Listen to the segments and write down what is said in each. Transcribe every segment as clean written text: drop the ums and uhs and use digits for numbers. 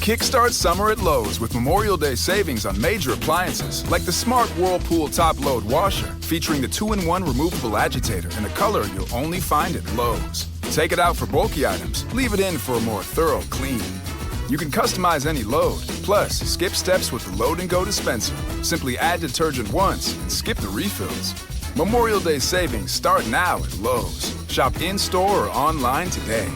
Kickstart summer at Lowe's with Memorial Day savings on major appliances like the Smart Whirlpool Top Load Washer, featuring the 2-in-1 removable agitator in a color you'll only find at Lowe's. Take it out for bulky items, leave it in for a more thorough clean. You can customize any load, plus skip steps with the Load and Go dispenser. Simply add detergent once and skip the refills. Memorial Day savings start now at Lowe's. Shop in-store or online today.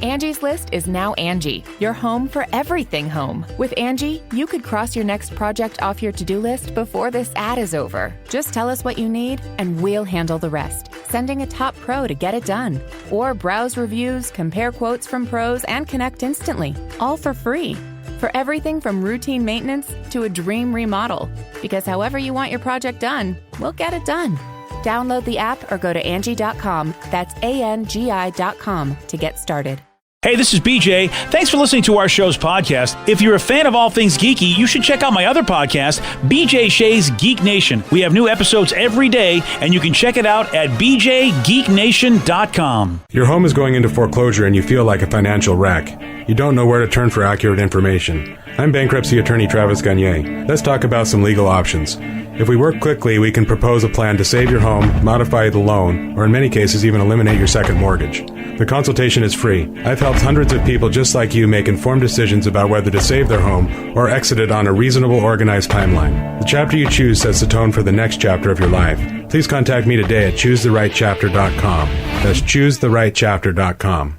Angie's List is now Angie, your home for everything home. With Angie, you could cross your next project off your to-do list before this ad is over. Just tell us what you need, and we'll handle the rest, sending a top pro to get it done. Or browse reviews, compare quotes from pros, and connect instantly, all for free. For everything from routine maintenance to a dream remodel. Because however you want your project done, we'll get it done. Download the app or go to Angie.com. That's ANGI.com to get started. Hey, this is BJ. Thanks for listening to our show's podcast. If you're a fan of all things geeky, you should check out my other podcast, BJ Shea's Geek Nation. We have new episodes every day, and you can check it out at bjgeeknation.com. Your home is going into foreclosure and you feel like a financial wreck. You don't know where to turn for accurate information. I'm bankruptcy attorney Travis Gagne. Let's talk about some legal options. If we work quickly, we can propose a plan to save your home, modify the loan, or in many cases even eliminate your second mortgage. The consultation is free. I've helped hundreds of people just like you make informed decisions about whether to save their home or exit it on a reasonable, organized timeline. The chapter you choose sets the tone for the next chapter of your life. Please contact me today at choosetherightchapter.com. That's choosetherightchapter.com.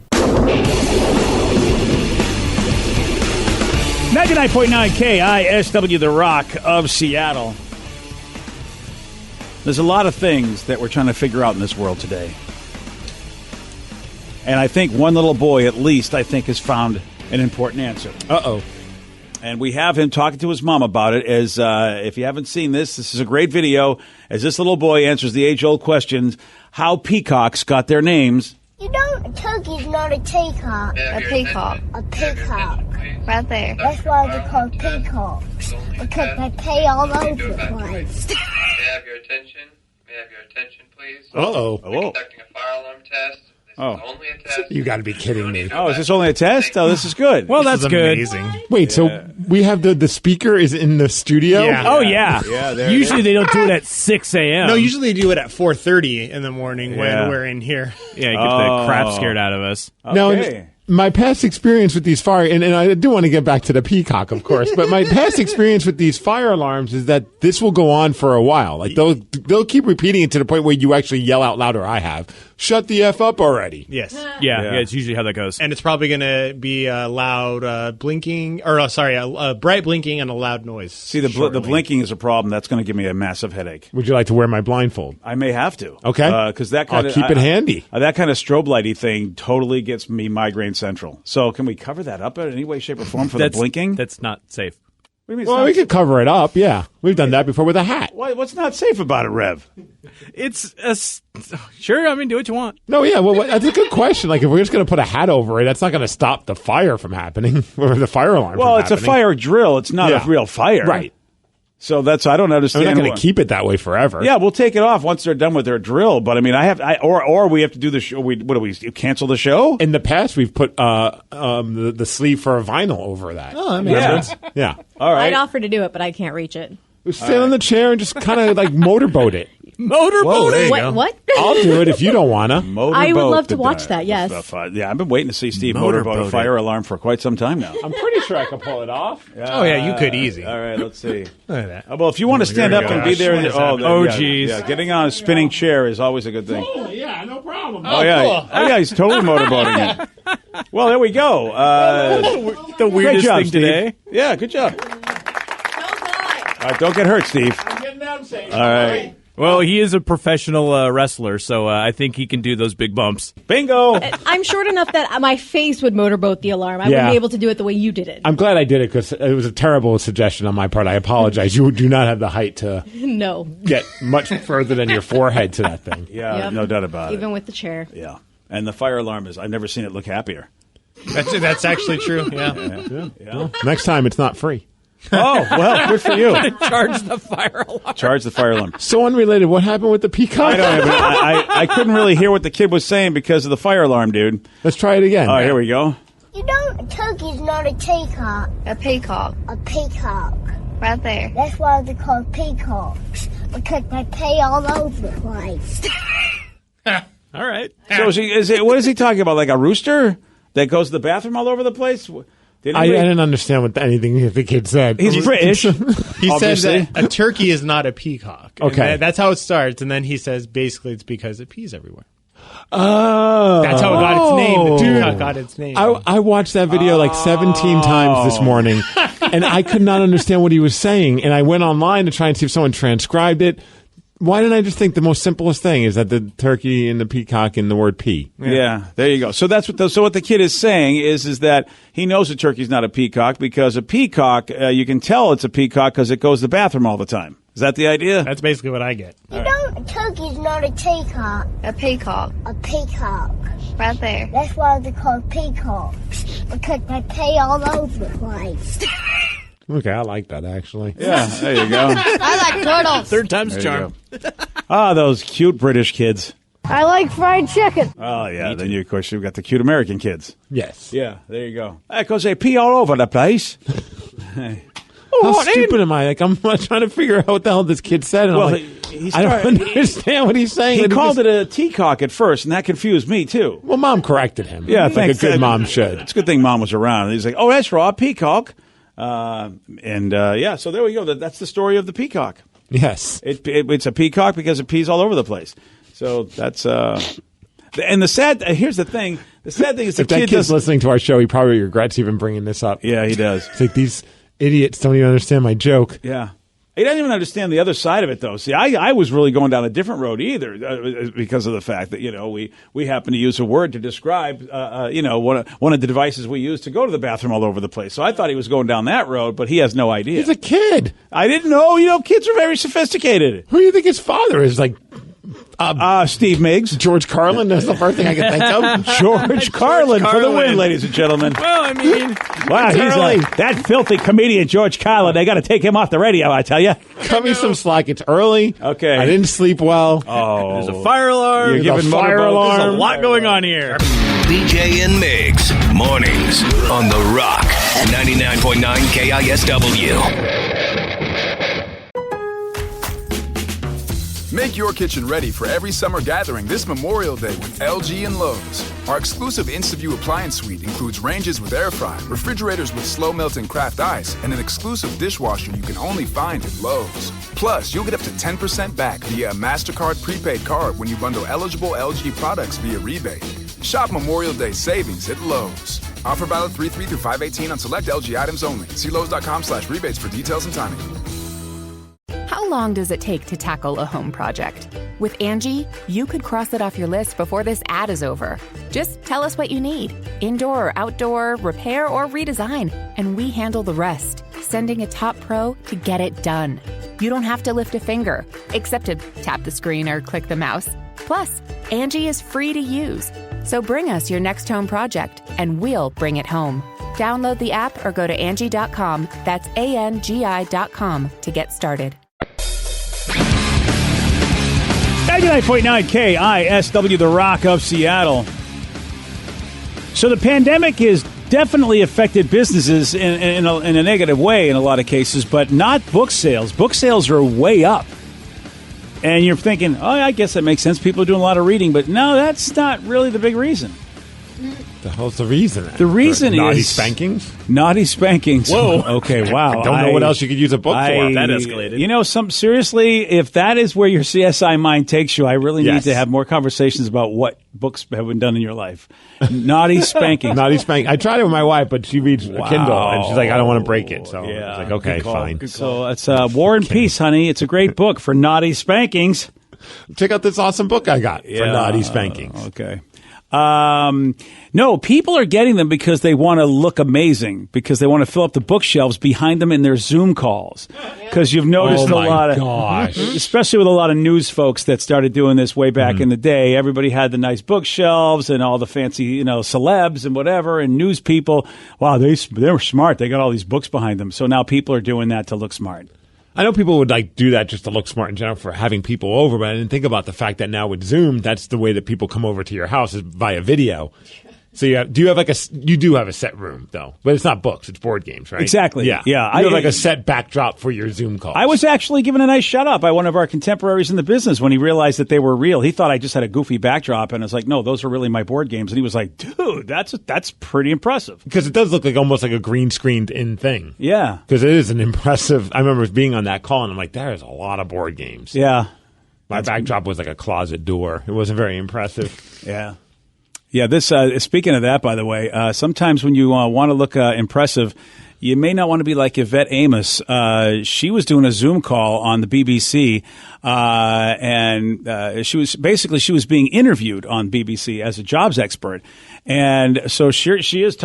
99.9 KISW, The Rock of Seattle. There's a lot of things that we're trying to figure out in this world today. And I think one little boy, at least, has found an important answer. Uh-oh. And we have him talking to his mom about it. As if you haven't seen this is a great video. As this little boy answers the age-old question, how peacocks got their names. You know, a turkey's not a teacock. A peacock. A peacock. Right there. That's why they're called peacocks. Because they pay all over the place. May I have your attention? May I have your attention, please? Uh-oh. We're conducting a fire alarm test. This is only a test. You got to be kidding me. Oh, is this only a test? Oh, this is good. Well, that's good. Amazing. Wait, so we have the speaker is in the studio? Yeah. Oh, yeah. Usually they don't do it at 6 a.m. No, usually they do it at 4:30 in the morning when we're in here. Yeah, get the crap scared out of us. Okay. Now, my past experience with these fire, and I do want to get back to the peacock, of course, but my past experience with these fire alarms is that this will go on for a while. Like they'll keep repeating it to the point where you actually yell out louder. I have. Shut the F up already. Yes. Yeah, it's usually how that goes. And it's probably going to be a loud blinking, or a bright blinking and a loud noise. See, the blinking is a problem. That's going to give me a massive headache. Would you like to wear my blindfold? I may have to. Okay. Because that kind I'll keep it handy. That kind of strobe lighty thing totally gets me migraine central. So can we cover that up in any way, shape, or form for the blinking? That's not safe. What do you mean Well, we could cover it up, yeah. We've done that before with a hat. What's not safe about it, Rev? It's sure. I mean, do what you want. No, yeah, well, that's a good question. Like, if we're just going to put a hat over it, that's not going to stop the fire from happening, or the fire alarm Well, from it's happening. a fire drill. It's not a real fire. Right. So I don't understand. We're not going to keep it that way forever. Yeah, we'll take it off once they're done with their drill. But I mean, or we have to do the show. What do we cancel the show? In the past, we've put the sleeve for a vinyl over that. Oh, that makes sense. Yeah. All right. I'd offer to do it, but I can't reach it. We stand on the chair and just kind of like motorboat it. Motorboat it? What? I'll do it if you don't want to. I would love to watch that, yes. Yeah, I've been waiting to see Steve motorboat a fire alarm for quite some time now. I'm pretty sure I can pull it off. Oh, yeah, you could easy. All right, let's see. Look at that. Well, if you want to stand up and be there. Geez. Yeah, getting on a spinning chair is always a good thing. Totally, yeah, no problem. Oh, yeah. cool. Oh, yeah, he's totally motorboating it. Well, there we go. The weirdest job, thing Steve. today. Yeah, good job. All right, don't get hurt, Steve. I'm getting down safe. All right. Well, he is a professional wrestler, so I think he can do those big bumps. Bingo. I'm short enough that my face would motorboat the alarm. I Yeah. wouldn't be able to do it the way you did it. I'm glad I did it because it was a terrible suggestion on my part. I apologize. You do not have the height to No. get much further than your forehead to that thing. Yeah, Yep. no doubt about it. Even with the chair. Yeah. And the fire alarm I've never seen it look happier. That's actually true. Yeah. Yeah. Next time, it's not free. Oh, well, good for you. Charge the fire alarm. Charge the fire alarm. So unrelated. What happened with the peacock? I don't have I couldn't really hear what the kid was saying because of the fire alarm, dude. Let's try it again. All right, here we go. You know, a turkey's not a peacock. A peacock. A peacock. Right there. That's why they're called peacocks. Because they pay all over the place. All right. So what is he talking about? Like a rooster that goes to the bathroom all over the place? I didn't understand what anything the kid said. He's British. He says that a turkey is not a peacock. And Okay. that's how it starts. And then he says basically it's because it pees everywhere. Oh. That's how it got its name. The Dude. peacock got its name. I watched that video like 17 times this morning, and I could not understand what he was saying. And I went online to try and see if someone transcribed it. Why didn't I just think the most simplest thing is that the turkey and the peacock and the word pea? Yeah, there you go. So that's what the kid is saying is that he knows a turkey's not a peacock because a peacock, you can tell it's a peacock because it goes to the bathroom all the time. Is that the idea? That's basically what I get. You know, a turkey's not a peacock. A peacock. A peacock. Right there. That's why they're called peacocks. Because they pay all over the place. Okay, I like that actually. Yeah, there you go. I like turtles. Third time's There charm. Those cute British kids. I like fried chicken. Oh, yeah. Then, of course, you've got the cute American kids. Yes. Yeah, there you go. Because they pee all over the place. How stupid am I? Like I'm trying to figure out what the hell this kid said, and Well, I'm like, I don't understand what he's saying. He And called it a teacock at first, and that confused me, too. Well, Mom corrected him. Yeah, like thanks. a good mom should. It's a good thing Mom was around. And he's like, oh, that's raw, peacock. So there we go. That's the story of the peacock. Yes. It's a peacock because it pees all over the place. So that's and here's the thing. The sad thing is the if that kid kid's doesn't. listening to our show, he probably regrets even bringing this up. Yeah, he does. It's like these idiots don't even understand my joke. Yeah. He doesn't even understand the other side of it, though. See, I was really going down a different road either because of the fact that, we happen to use a word to describe, one of the devices we use to go to the bathroom all over the place. So I thought he was going down that road, but he has no idea. He's a kid. I didn't know. Kids are very sophisticated. Who do you think his father is? Like Steve Miggs. George Carlin? That's the first thing I can think of. George Carlin for the win, ladies and gentlemen. Well, I mean, Wow, he's that filthy comedian, George Carlin. They got to take him off the radio, I tell you. Cut me some slack. It's early. Okay. I didn't sleep well. Oh. there's a fire alarm. You're There's giving a fire motorboats. alarm. There's a There's lot going on here. BJ and Migs, mornings on The Rock, 99.9 KISW. Make your kitchen ready for every summer gathering this Memorial Day with LG and Lowe's. Our exclusive InstaView appliance suite includes ranges with air fry, refrigerators with slow melting craft ice, and an exclusive dishwasher you can only find at Lowe's. Plus, you'll get up to 10% back via a MasterCard prepaid card when you bundle eligible LG products via rebate. Shop Memorial Day savings at Lowe's. Offer valid 3/3 through 5/18 on select LG items only. See Lowe's.com/rebates for details and timing. How long does it take to tackle a home project? With Angie, you could cross it off your list before this ad is over. Just tell us what you need, indoor or outdoor, repair or redesign, and we handle the rest, sending a top pro to get it done. You don't have to lift a finger, except to tap the screen or click the mouse. Plus, Angie is free to use. So bring us your next home project, and we'll bring it home. Download the app or go to Angie.com. That's ANGI.com to get started. 99.9 KISW, The Rock of Seattle. So the pandemic has definitely affected businesses in a negative way in a lot of cases, but not book sales. Book sales are way up. And you're thinking, oh, I guess that makes sense. People are doing a lot of reading, but no, that's not really the big reason. The hell's the reason? The reason naughty is spankings. Naughty spankings. Whoa. Okay. Wow. I don't know what else you could use a book for. That escalated. Seriously, if that is where your CSI mind takes you, I really need Yes. to have more conversations about what books have been done in your life. Naughty spankings. Naughty spanking. I tried it with my wife, but she reads a Kindle, and she's like, I don't want to break it. So Yeah. I was like, okay, Good call. fine. Good call. So it's War and Peace, honey. It's a great book for naughty spankings. Check out this awesome book I got for naughty spankings. Okay. No, people are getting them because they want to look amazing, because they want to fill up the bookshelves behind them in their Zoom calls. Because you've noticed Oh a lot of, gosh. especially with a lot of news folks that started doing this way back in the day. Everybody had the nice bookshelves and all the fancy, celebs and whatever, and news people. Wow, they were smart. They got all these books behind them. So now people are doing that to look smart. I know people would do that just to look smart in general for having people over, but I didn't think about the fact that now with Zoom, that's the way that people come over to your house is via video. So you do have a set room though, but it's not books, it's board games, right? Exactly. Yeah. Yeah. You have like a set backdrop for your Zoom calls. I was actually given a nice shout out by one of our contemporaries in the business when he realized that they were real. He thought I just had a goofy backdrop, and I was like, no, those are really my board games. And he was like, dude, that's pretty impressive. Because it does look like almost like a green screened in thing. Yeah. Because it is an impressive. I remember being on that call, and I'm like, there is a lot of board games. Yeah. My backdrop was like a closet door. It wasn't very impressive. Yeah. Yeah, this. Speaking of that, by the way, sometimes when you want to look impressive, you may not want to be like Yvette Amos. She was doing a Zoom call on the BBC, and she was being interviewed on BBC as a jobs expert, and so here she is.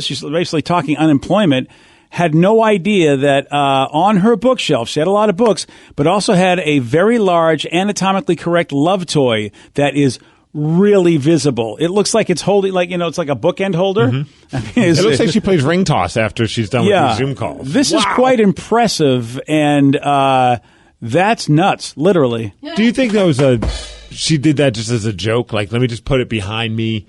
She's basically talking unemployment. Had no idea that on her bookshelf, she had a lot of books, but also had a very large, anatomically correct love toy that is really visible. It looks like it's holding, it's like a bookend holder. Mm-hmm. I mean, it looks like she plays ring toss after she's done with these Zoom calls. This is quite impressive, and that's nuts, literally. Do you think that was she did that just as a joke? Like, let me just put it behind me,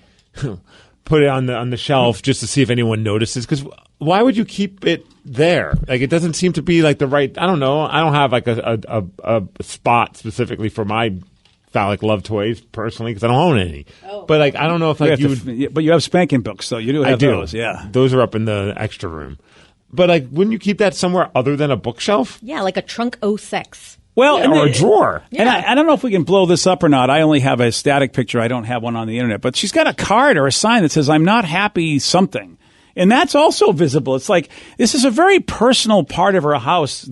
put it on the shelf just to see if anyone notices? Because why would you keep it there? Like, it doesn't seem to be like the right. I don't know. I don't have like a spot specifically for my phallic love toys personally because I don't own any. But like, I don't know if like but you have spanking books, so you do have those. Yeah, those are up in the extra room. But like, wouldn't you keep that somewhere other than a bookshelf? Yeah, like a trunk 06. Well, or a drawer. And I don't know if we can blow this up or not. I only have a static picture. I don't have one on the internet. But she's got a card or a sign that says, "I'm not happy something." And that's also visible. It's like, this is a very personal part of her house.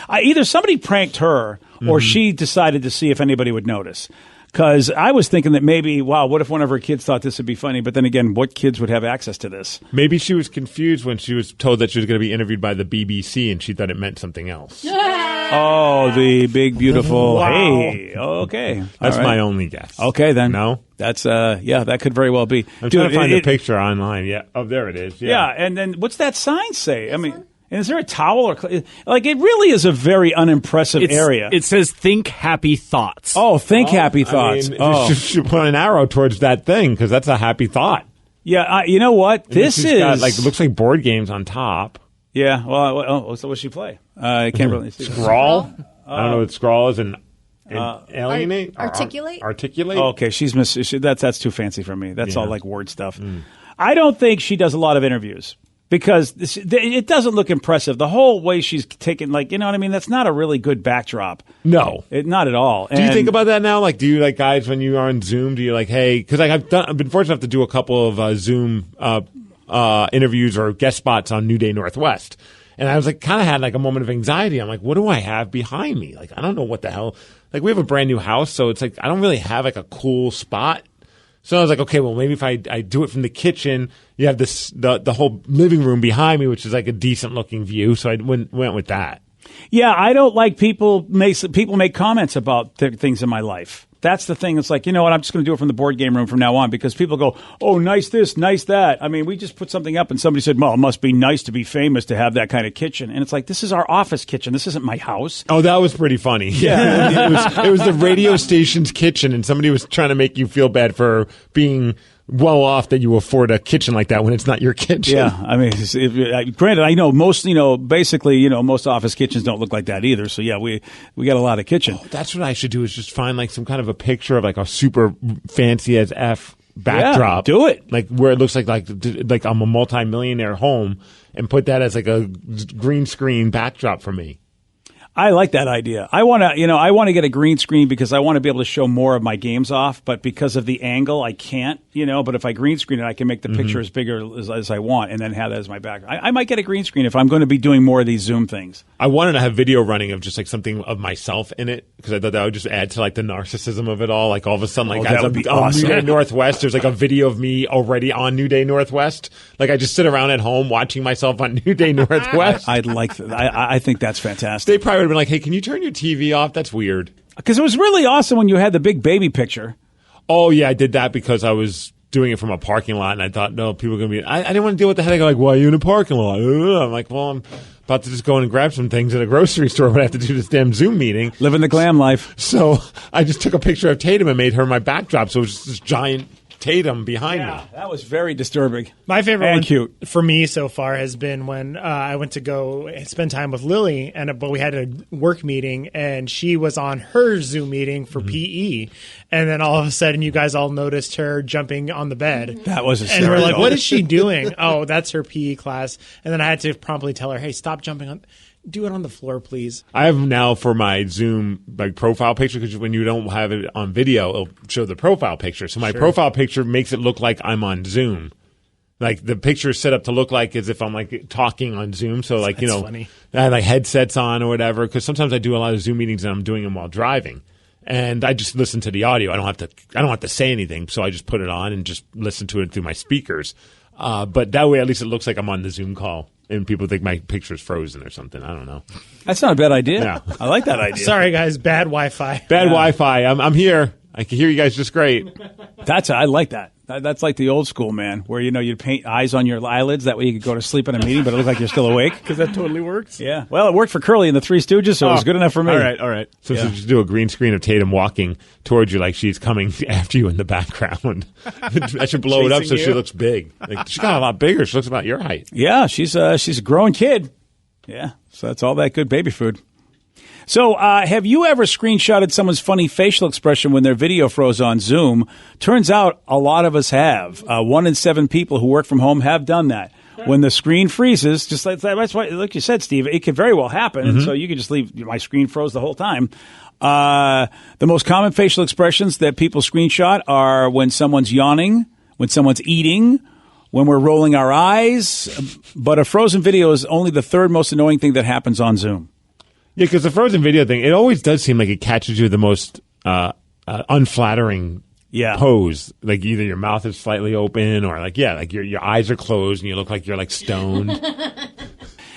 Either somebody pranked her or she decided to see if anybody would notice. Because I was thinking that maybe, wow, what if one of her kids thought this would be funny? But then again, what kids would have access to this? Maybe she was confused when she was told that she was going to be interviewed by the BBC and she thought it meant something else. Oh, the big, beautiful. Wow. Hey, okay. That's my only guess. Okay, then. No? That's, that could very well be. I'm trying to find the picture online. Yeah. Oh, there it is. Yeah, and then what's that sign say? I mean, is there a towel or like it really is a very unimpressive area? It says "Think happy thoughts." Oh, think happy thoughts. You should put an arrow towards that thing because that's a happy thought. Yeah, you know what? This is got, like, it looks like board games on top. Yeah. Well, so what she play? I can't really see. Scrawl. I don't know what scrawl is. And alienate, articulate. Articulate. Oh, okay, that's too fancy for me. That's all like word stuff. I don't think she does a lot of interviews. Because it doesn't look impressive. The whole way she's taken, like, you know what I mean? That's not a really good backdrop. No. Not at all. Do you think about that now? Like, do you, like, guys, when you are on Zoom, do you, like, hey, because I've been fortunate enough to do a couple of Zoom interviews or guest spots on New Day Northwest. And I was like, kind of had like a moment of anxiety. I'm like, what do I have behind me? Like, I don't know what the hell. Like, we have a brand new house, so it's like, I don't really have like a cool spot. So I was like, okay, well, maybe if I do it from the kitchen, you have the whole living room behind me, which is like a decent looking view. So I went with that. Yeah, I don't like people make comments about things in my life. That's the thing. It's like, you know what? I'm just going to do it from the board game room from now on because people go, oh, nice this, nice that. I mean, we just put something up and somebody said, well, it must be nice to be famous to have that kind of kitchen. And it's like, this is our office kitchen. This isn't my house. Oh, that was pretty funny. Yeah. it was the radio station's kitchen and somebody was trying to make you feel bad for being well off that you afford a kitchen like that when it's not your kitchen. Yeah, I mean, granted, I know most, basically, most office kitchens don't look like that either. So yeah, we got a lot of kitchen. Oh, that's what I should do is just find like some kind of a picture of like a super fancy as F backdrop. Yeah, do it. Like where it looks like I'm a multi-millionaire home and put that as like a green screen backdrop for me. I like that idea. I want to get a green screen because I want to be able to show more of my games off, but because of the angle, I can't, but if I green screen it, I can make the picture as bigger as I want and then have that as my back. I might get a green screen if I'm going to be doing more of these Zoom things. I wanted to have video running of just like something of myself in it because I thought that would just add to like the narcissism of it all. Like all of a sudden, like that would be awesome. New Day Northwest, there's like a video of me already on New Day Northwest. Like I just sit around at home watching myself on New Day Northwest. I'd like that. I think that's fantastic. They probably would have been like, hey, can you turn your TV off? That's weird. Because it was really awesome when you had the big baby picture. Oh, yeah, I did that because I was doing it from a parking lot, and I thought, no, people are going to be... I didn't want to deal with the headache. Like, why are you in a parking lot? I'm like, well, I'm about to just go in and grab some things at a grocery store when I have to do this damn Zoom meeting. Living the glam life. So I just took a picture of Tatum and made her my backdrop, so it was just this giant Tatum behind me. That was very disturbing. My favorite And one cute. for me so far has been when I went to go spend time with Lily, but we had a work meeting, and she was on her Zoom meeting for PE, and then all of a sudden you guys all noticed her jumping on the bed. That was And hysterical. we're like, what is she doing? Oh, that's her PE class. And then I had to promptly tell her, hey, stop jumping on. Do it on the floor, please. I have now for my Zoom profile picture, because when you don't have it on video, it'll show the profile picture. So my profile picture makes it look like I'm on Zoom. Like the picture is set up to look like as if I'm like talking on Zoom. So like, That's funny. I have like headsets on or whatever, because sometimes I do a lot of Zoom meetings and I'm doing them while driving. And I just listen to the audio. I don't have to say anything. So I just put it on and just listen to it through my speakers. But that way, at least it looks like I'm on the Zoom call. And people think my picture's frozen or something. I don't know. That's not a bad idea. Yeah. I like that idea. Sorry, guys. Bad Wi-Fi. Bad Wi-Fi. I'm here. I can hear you guys just great. I like that. That's like the old school, man, where, you'd paint eyes on your eyelids. That way you could go to sleep in a meeting, but it looked like you're still awake. Because that totally works. Yeah. Well, it worked for Curly and the Three Stooges, so it was good enough for me. All right. So just do a green screen of Tatum walking towards you like she's coming after you in the background. I should blow it up so she looks big. Like, she got a lot bigger. She looks about your height. Yeah, she's a growing kid. Yeah, so that's all that good baby food. So have you ever screenshotted someone's funny facial expression when their video froze on Zoom? Turns out a lot of us have. 1 in 7 people who work from home have done that. When the screen freezes, just like that's why, like you said, Steve, it could very well happen. And so you could just leave, my screen froze the whole time. The most common facial expressions that people screenshot are when someone's yawning, when someone's eating, when we're rolling our eyes. But a frozen video is only the third most annoying thing that happens on Zoom. Yeah, because the frozen video thing, it always does seem like it catches you the most unflattering pose. Like either your mouth is slightly open or like your eyes are closed and you look like you're like stoned.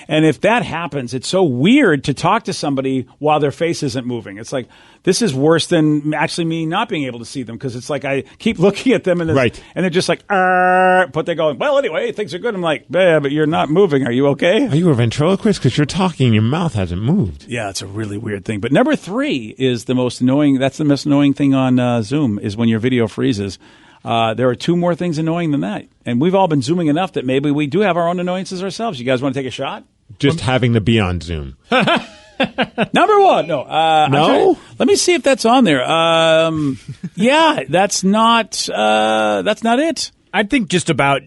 And if that happens, it's so weird to talk to somebody while their face isn't moving. It's like, this is worse than actually me not being able to see them, because it's like I keep looking at them and they're just like, but they're going, well, anyway, things are good. I'm like, yeah, but you're not moving. Are you okay? Are you a ventriloquist? Because you're talking and your mouth hasn't moved. Yeah, it's a really weird thing. But number 3 is the most annoying. That's the most annoying thing on Zoom is when your video freezes. There are 2 more things annoying than that. And we've all been Zooming enough that maybe we do have our own annoyances ourselves. You guys want to take a shot? Just having to be on Zoom. Number 1. No. No? Let me see if that's on there. Yeah, that's not it. I think just about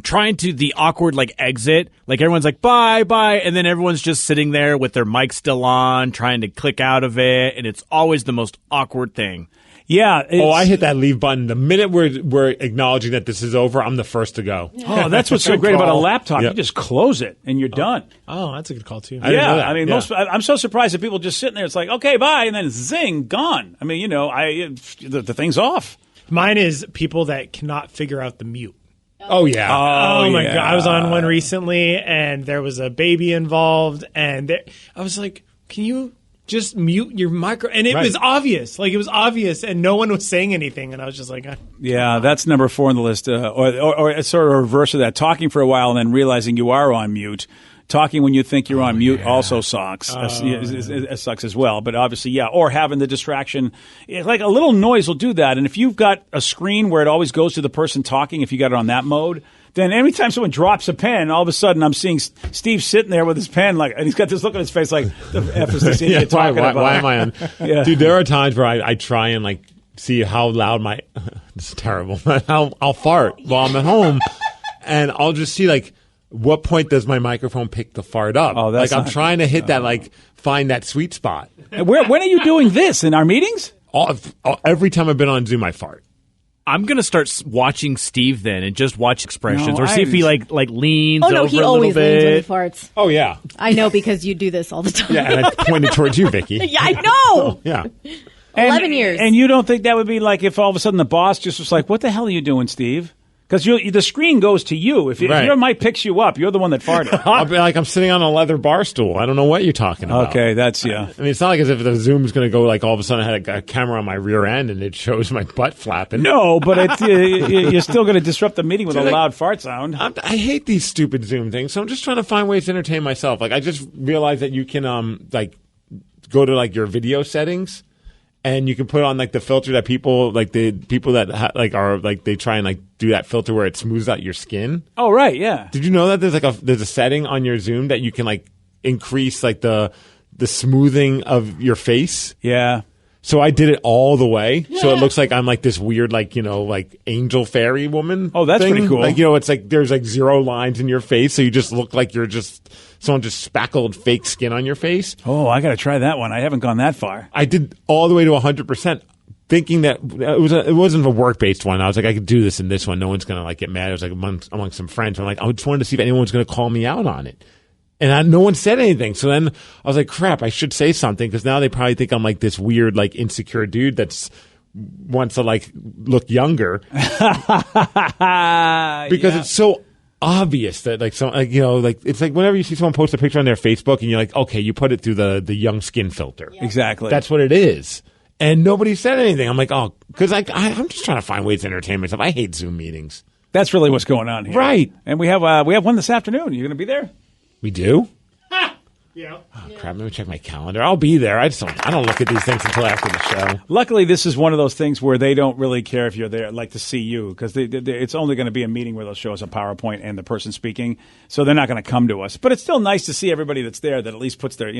trying to the awkward exit. Like everyone's like bye, and then everyone's just sitting there with their mic still on, trying to click out of it, and it's always the most awkward thing. Yeah. I hit that leave button. The minute we're acknowledging that this is over, I'm the first to go. Oh, that's what's so great about a laptop. Yep. You just close it and you're done. Oh, that's a good call, too. I didn't know that. I mean, I'm so surprised that people just sitting there. It's like, okay, bye, and then zing, gone. I mean, the thing's off. Mine is people that cannot figure out the mute. Oh, yeah. Oh my God. I was on one recently, and there was a baby involved, and I was like, can you just mute your micro? And it was obvious. Like, it was obvious, and no one was saying anything, and I was just like, yeah, that's number 4 on the list. Or sort of reverse of that, talking for a while and then realizing you are on mute. Talking when you think you're on mute also sucks. It sucks as well. But obviously, yeah. Or having the distraction. Like a little noise will do that. And if you've got a screen where it always goes to the person talking, if you got it on that mode, then every time someone drops a pen, all of a sudden I'm seeing Steve sitting there with his pen, and he's got this look on his face like, the F is this idiot talking about? Why am I on? Yeah. Dude, there are times where I try and see how loud this is terrible, I'll fart while I'm at home, and I'll just see what point does my microphone pick the fart up? Oh, that's I'm trying to hit that, find that sweet spot. When are you doing this? In our meetings? Every time I've been on Zoom, I fart. I'm going to start watching Steve then and just watch expressions or see if he leans over a little bit. He always leans when he farts. Oh, yeah. I know because you do this all the time. Yeah, and I pointed towards you, Vicky. Yeah, I know. Yeah. 11 years. And you don't think that would be if all of a sudden the boss just was like, what the hell are you doing, Steve? Because the screen goes to you. If your mic picks you up, you're the one that farted. I'll be like, I'm sitting on a leather bar stool. I don't know what you're talking about. Okay, that's, yeah. I mean, it's not like as if the Zoom's going to go all of a sudden I had a camera on my rear end and it shows my butt flapping. No, but you're still going to disrupt the meeting with a loud fart sound. I hate these stupid Zoom things, so I'm just trying to find ways to entertain myself. I just realized that you can, go to your video settings And you can put on like the filter that people like the people that are like they try and like do that filter where it smooths out your skin. Oh, right, yeah. Did you know that there's a setting on your Zoom that you can like increase like the smoothing of your face? Yeah. So I did it all the way. Yeah. So it looks like I'm like this weird, like, like angel fairy woman. Oh, that's thing. pretty cool. Like, it's like there's like 0 lines in your face. So you just look like you're just someone just spackled fake skin on your face. Oh, I got to try that one. I haven't gone that far. I did all the way to 100%. Thinking that it wasn't a work-based one. I was like, I could do this in this one. No one's going to like get mad. It was like among some friends. I'm like, I just wanted to see if anyone was going to call me out on it. And no one said anything. So then I was like, crap, I should say something because now they probably think I'm like this weird, like insecure dude that's wants to like look younger. Because it's so obvious that like it's like whenever you see someone post a picture on their Facebook and you're like, okay, you put it through the young skin filter. Yeah. Exactly. That's what it is. And nobody said anything. I'm like, oh, because I'm just trying to find ways to entertain myself. I hate Zoom meetings. That's really what's going on here. Right. And we have one this afternoon. You going to be there? We do? Yeah. Oh, crap. Let me check my calendar. I'll be there. I don't look at these things until after the show. Luckily, this is one of those things where they don't really care if you're there, like to see you, because it's only going to be a meeting where they'll show us a PowerPoint and the person speaking. So they're not going to come to us. But it's still nice to see everybody that's there that at least puts their,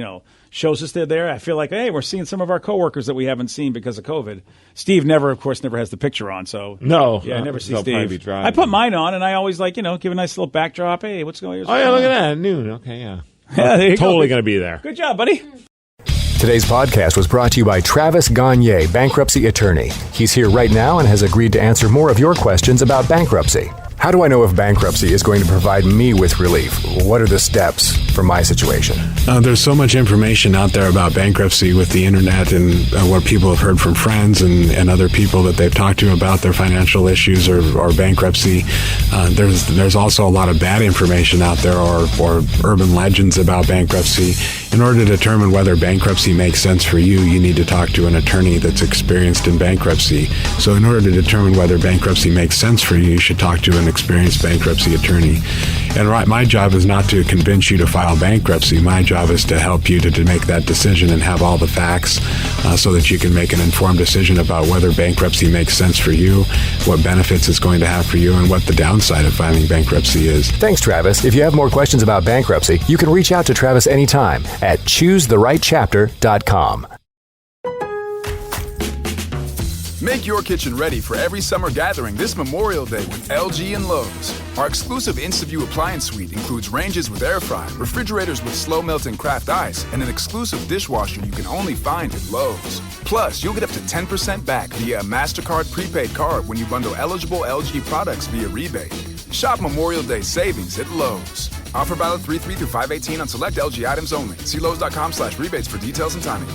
shows us they're there. I feel like, hey, we're seeing some of our coworkers that we haven't seen because of COVID. Steve never has the picture on. So no. Yeah, I never see Steve. Probably be dry, I put mine on, and I always give a nice little backdrop. Hey, what's going on? Oh, yeah, look at that. At noon. Okay, yeah. Yeah, there you totally go. going to be there. Good job, buddy. Today's podcast was brought to you by Travis Gagne, bankruptcy attorney. He's here right now and has agreed to answer more of your questions about bankruptcy. How do I know if bankruptcy is going to provide me with relief? What are the steps for my situation? There's so much information out there about bankruptcy with the internet and what people have heard from friends and other people that they've talked to about their financial issues or bankruptcy. There's also a lot of bad information out there or urban legends about bankruptcy. In order to determine whether bankruptcy makes sense for you, you need to talk to an attorney that's experienced in bankruptcy. So in order to determine whether bankruptcy makes sense for you, you should talk to an experienced bankruptcy attorney. And my job is not to convince you to file bankruptcy. My job is to help you to make that decision and have all the facts so that you can make an informed decision about whether bankruptcy makes sense for you, what benefits it's going to have for you, and what the downside of filing bankruptcy is. Thanks, Travis. If you have more questions about bankruptcy, you can reach out to Travis anytime at choosetherightchapter.com. Make your kitchen ready for every summer gathering this Memorial Day with LG and Lowe's. Our exclusive InstaView appliance suite includes ranges with air fry, refrigerators with slow melting craft ice, and an exclusive dishwasher you can only find at Lowe's. Plus, you'll get up to 10% back via a MasterCard prepaid card when you bundle eligible LG products via rebate. Shop Memorial Day savings at Lowe's. Offer valid 3/3 through 5/18 on select LG items only. See Lowe's.com/rebates for details and timing.